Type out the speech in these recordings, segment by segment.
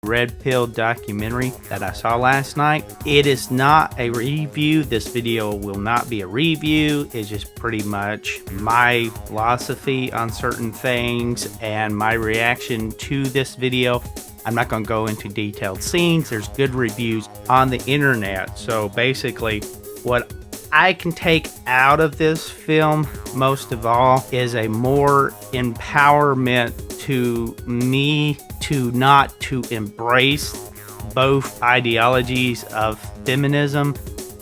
Red Pill documentary that I saw last night. It is not a review. This video will not be a review. It's just pretty much my philosophy on certain things and my reaction to this video. I'm not going to go into detailed scenes. There's good reviews on the internet. So basically, what I can take out of this film, most of all, is a more empowerment to me to embrace both ideologies of feminism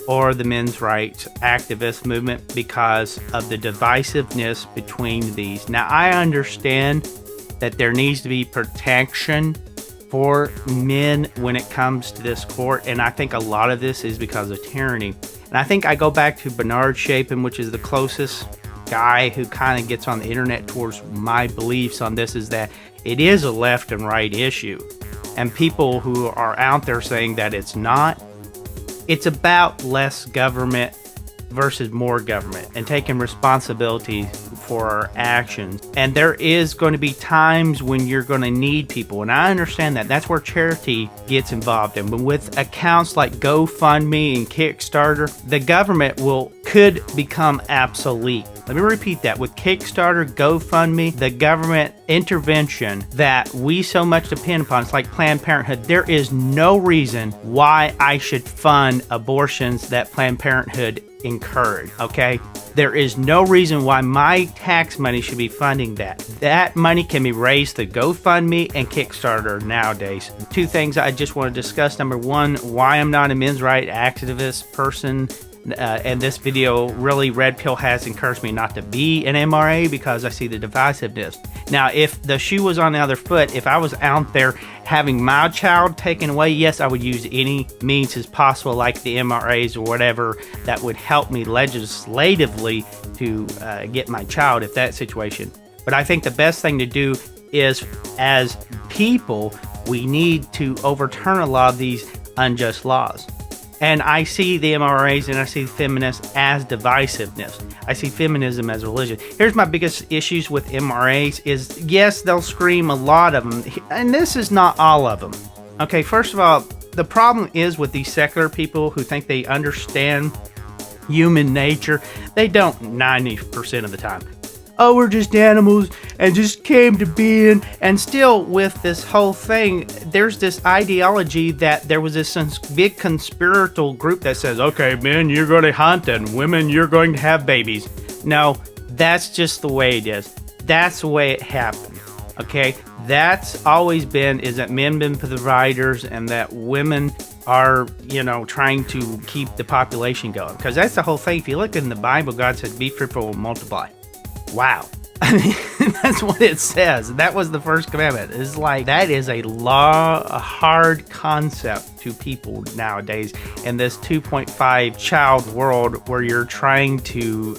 or the men's rights activist movement because of the divisiveness between these. Now, I understand that there needs to be protection for men when it comes to this court, and I think a lot of this is because of tyranny. And I think I go back to Bernard Chapin, which is the closest guy who kind of gets on the internet towards my beliefs on this, is that it is a left and right issue. And people who are out there saying that it's not, it's about less government versus more government and taking responsibility for our actions. And there is going to be times when you're going to need people, and I understand that. That's where charity gets involved in. But with accounts like GoFundMe and Kickstarter, the government could become obsolete. Let me repeat that. With Kickstarter, GoFundMe, the government intervention that we so much depend upon, it's like Planned Parenthood. There is no reason why I should fund abortions that Planned Parenthood encourage, okay? There is no reason why my tax money should be funding that. That money can be raised through GoFundMe and Kickstarter nowadays. Two things I just want to discuss. Number one, why I'm not a men's rights activist person. And this video, really, Red Pill has encouraged me not to be an MRA because I see the divisiveness. Now, if the shoe was on the other foot, if I was out there having my child taken away, yes, I would use any means as possible, like the MRAs or whatever, that would help me legislatively to get my child if that situation. But I think the best thing to do is, as people, we need to overturn a lot of these unjust laws. And I see the MRAs and I see feminists as divisiveness. I see feminism as religion. Here's my biggest issues with MRAs is, yes, they'll scream a lot of them. And this is not all of them. Okay, first of all, the problem is with these secular people who think they understand human nature. They don't 90% of the time. Oh, we're just animals and just came to being. And still with this whole thing, there's this ideology that there was this big conspiratorial group that says, okay, men, you're going to hunt, and women, you're going to have babies. No, that's just the way it is. That's the way it happened. Okay, that's always been, is that men been providers and that women are, trying to keep the population going. Because that's the whole thing. If you look in the Bible, God said, be fruitful and multiply. Wow. I mean, that's what it says. That was the first commandment. It's like, that is a hard concept to people nowadays in this 2.5 child world where you're trying to,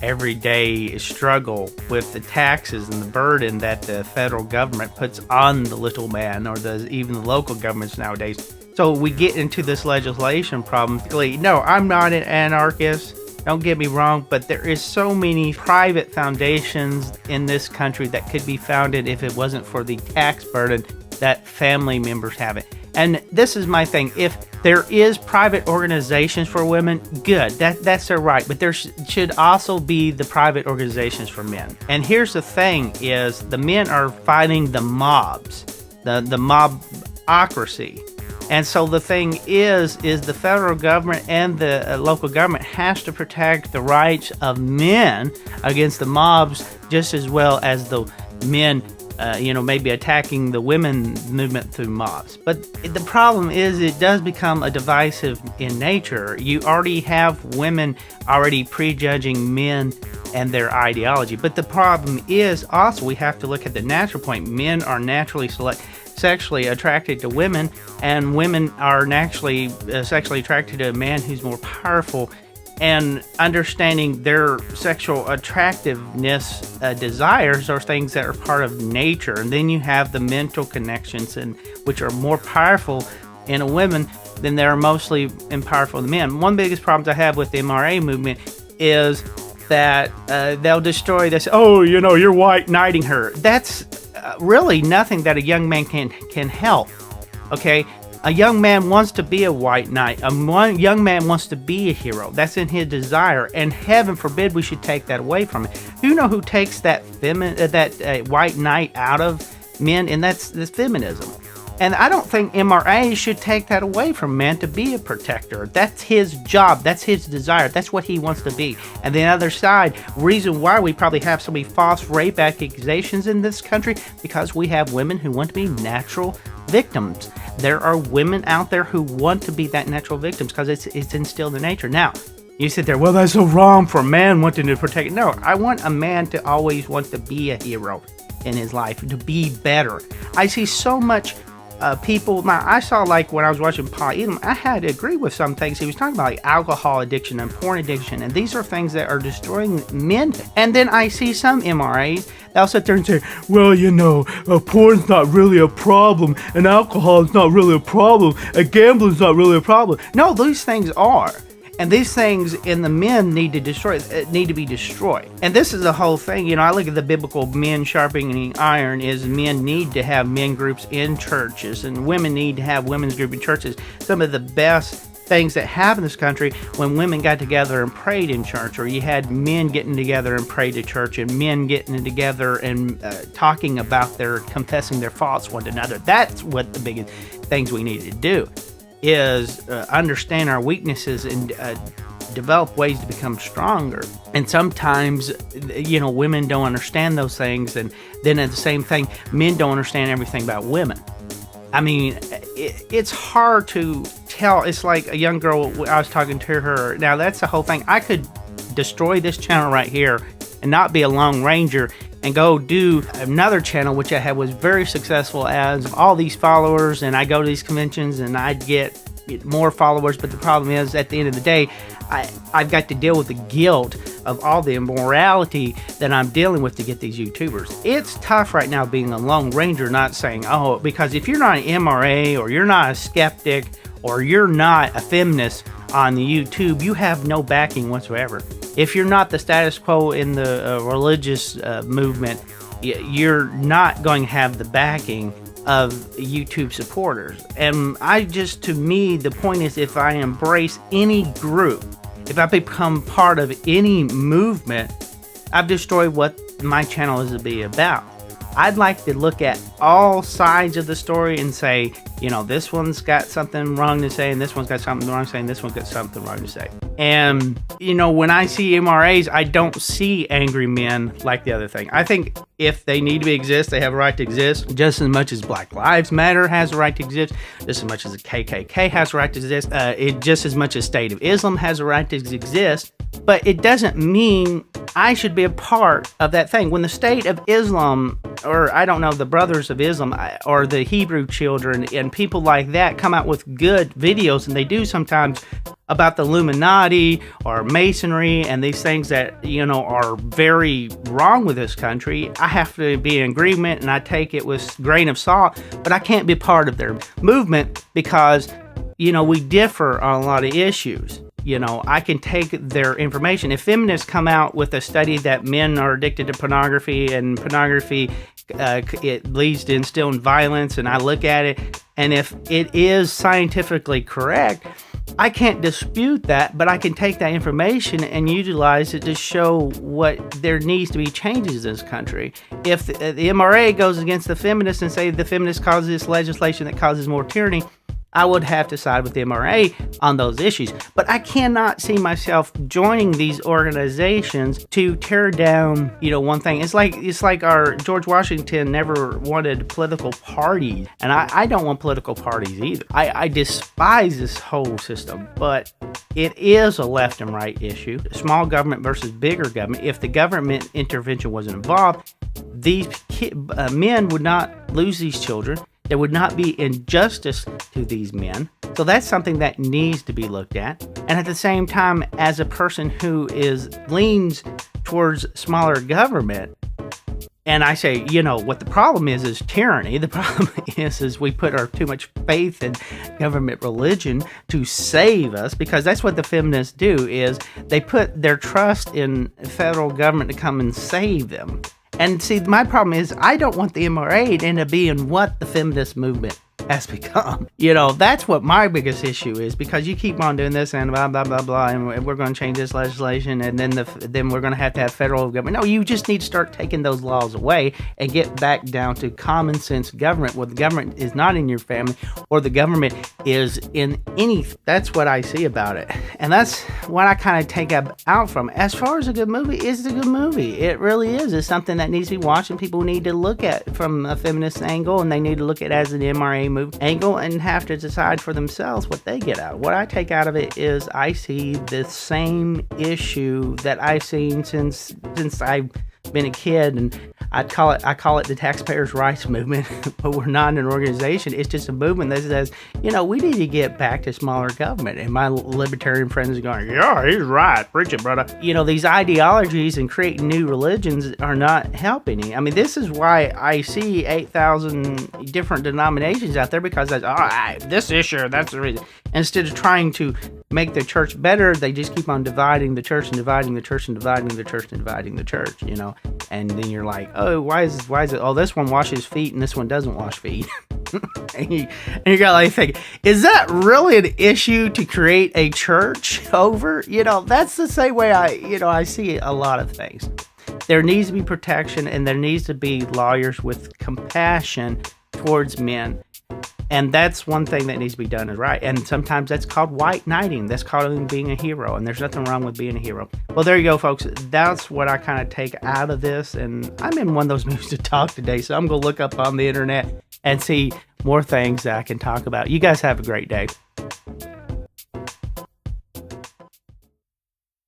every day struggle with the taxes and the burden that the federal government puts on the little man, or even the local governments nowadays. So we get into this legislation problem. No, I'm not an anarchist. Don't get me wrong, but there is so many private foundations in this country that could be founded if it wasn't for the tax burden that family members have it. And this is my thing. If there is private organizations for women, good. That's their right. But there should also be the private organizations for men. And here's the thing is the men are fighting the mobs, the mobocracy. And so the thing is the federal government and the local government has to protect the rights of men against the mobs just as well as the men, maybe attacking the women movement through mobs. But the problem is it does become a divisive in nature. You already have women already prejudging men and their ideology. But the problem is also we have to look at the natural point. Men are naturally sexually attracted to women, and women are naturally sexually attracted to a man who's more powerful. And understanding their sexual attractiveness desires are things that are part of nature. And then you have the mental connections, which are more powerful in a woman than they are mostly powerful in men. One of the biggest problems I have with the MRA movement is that they'll destroy this. Oh, you're white knighting her. That's really nothing that a young man can help. Okay, a young man wants to be a white knight. Young man wants to be a hero. That's in his desire, and heaven forbid we should take that away from him. You know who takes that white knight out of men, and that's feminism. And I don't think MRA should take that away from men to be a protector. That's his job. That's his desire. That's what he wants to be. And the other side, reason why we probably have so many false rape accusations in this country, because we have women who want to be natural victims. There are women out there who want to be that natural victims because it's instilled in nature. Now, you sit there, well, that's so wrong for a man wanting to protect. No, I want a man to always want to be a hero in his life, to be better. I see so much people. Now, I saw, like, when I was watching Elam, I had to agree with some things he was talking about, like alcohol addiction and porn addiction, and these are things that are destroying men. And then I see some MRAs that'll sit there and say, well, you know, porn's not really a problem, and alcohol is not really a problem, and gambling's not really a problem. No, these things are. And these things in the men need to be destroyed. And this is the whole thing. You know, I look at the biblical men sharpening iron is men need to have men groups in churches, and women need to have women's group in churches. Some of the best things that happened in this country when women got together and prayed in church, or you had men getting together and prayed at church, and men getting together and talking about confessing their faults one to another. That's what the biggest things we need to do. Is understand our weaknesses and develop ways to become stronger. And sometimes, you know, women don't understand those things, and then at the same thing, men don't understand everything about women. I mean, it's hard to tell. It's like a young girl, I was talking to her. Now, that's the whole thing. I could destroy this channel right here and not be a Lone Ranger and go do another channel, which I had was very successful, as all these followers, and I go to these conventions and I'd get more followers. But the problem is, at the end of the day, I've got to deal with the guilt of all the immorality that I'm dealing with to get these YouTubers. It's tough right now being a Lone Ranger, not saying, oh, because if you're not an MRA, or you're not a skeptic, or you're not a feminist on the YouTube, you have no backing whatsoever. If you're not the status quo in the religious movement, you're not going to have the backing of YouTube supporters. And to me, the point is, if I embrace any group, if I become part of any movement, I've destroyed what my channel is to be about. I'd like to look at all sides of the story and say, you know, this one's got something wrong to say, and this one's got something wrong to say, and this one's got something wrong to say. And, you know, when I see MRAs, I don't see angry men like the other thing. I think if they need to exist, they have a right to exist, just as much as Black Lives Matter has a right to exist, just as much as the KKK has a right to exist, just as much as State of Islam has a right to exist. But it doesn't mean I should be a part of that thing. When the State of Islam, or I don't know, the Brothers of Islam, or the Hebrew Children, and people like that come out with good videos, and they do sometimes, about the Illuminati or Masonry and these things that, you know, are very wrong with this country, I have to be in agreement, and I take it with a grain of salt, but I can't be part of their movement because, you know, we differ on a lot of issues. You know, I can take their information. If feminists come out with a study that men are addicted to pornography, and pornography it leads to instilling violence, and I look at it, and if it is scientifically correct, I can't dispute that, but I can take that information and utilize it to show what there needs to be changes in this country. If the MRA goes against the feminists and say the feminists cause this legislation that causes more tyranny, I would have to side with the MRA on those issues. But I cannot see myself joining these organizations to tear down, you know, one thing. It's like our George Washington never wanted political parties, and I don't want political parties either. I despise this whole system, but it is a left and right issue. Small government versus bigger government. If the government intervention wasn't involved, these men would not lose these children. There would not be injustice to these men. So that's something that needs to be looked at. And at the same time, as a person who leans towards smaller government, and I say, you know, what the problem is tyranny. The problem is we put our too much faith in government religion to save us, because that's what the feminists do, is they put their trust in federal government to come and save them. And see, my problem is I don't want the MRA to end up being what the feminist movement has become. You know, that's what my biggest issue is, because you keep on doing this and blah, blah, blah, blah, and we're going to change this legislation, and then we're going to have federal government. No, you just need to start taking those laws away and get back down to common sense government, where the government is not in your family, or the government is in any. That's what I see about it. And that's what I kind of take out from. As far as a good movie, it's a good movie. It really is. It's something that needs to be watched, and people need to look at from a feminist angle, and they need to look at it as an MRA movie angle and have to decide for themselves what they get out. What I take out of it is I see the same issue that I've seen since I've been a kid, and I call it the Taxpayers' rights movement, but we're not an organization. It's just a movement that says, you know, we need to get back to smaller government. And my libertarian friends are going, yeah, he's right, preach it, brother. You know, these ideologies and creating new religions are not helping. I mean, this is why I see 8,000 different denominations out there, because that's, this issue, that's the reason. Instead of trying to make the church better, they just keep on dividing the church and dividing the church and dividing the church and dividing the church, you know. And then you're like, oh, why is it? Oh, this one washes feet and this one doesn't wash feet. and you got like think, is that really an issue to create a church over? You know, that's the same way I see a lot of things. There needs to be protection, and there needs to be lawyers with compassion towards men. And that's one thing that needs to be done is right. And sometimes that's called white knighting. That's called being a hero. And there's nothing wrong with being a hero. Well, there you go, folks. That's what I kind of take out of this. And I'm in one of those moods to talk today, so I'm going to look up on the internet and see more things that I can talk about. You guys have a great day.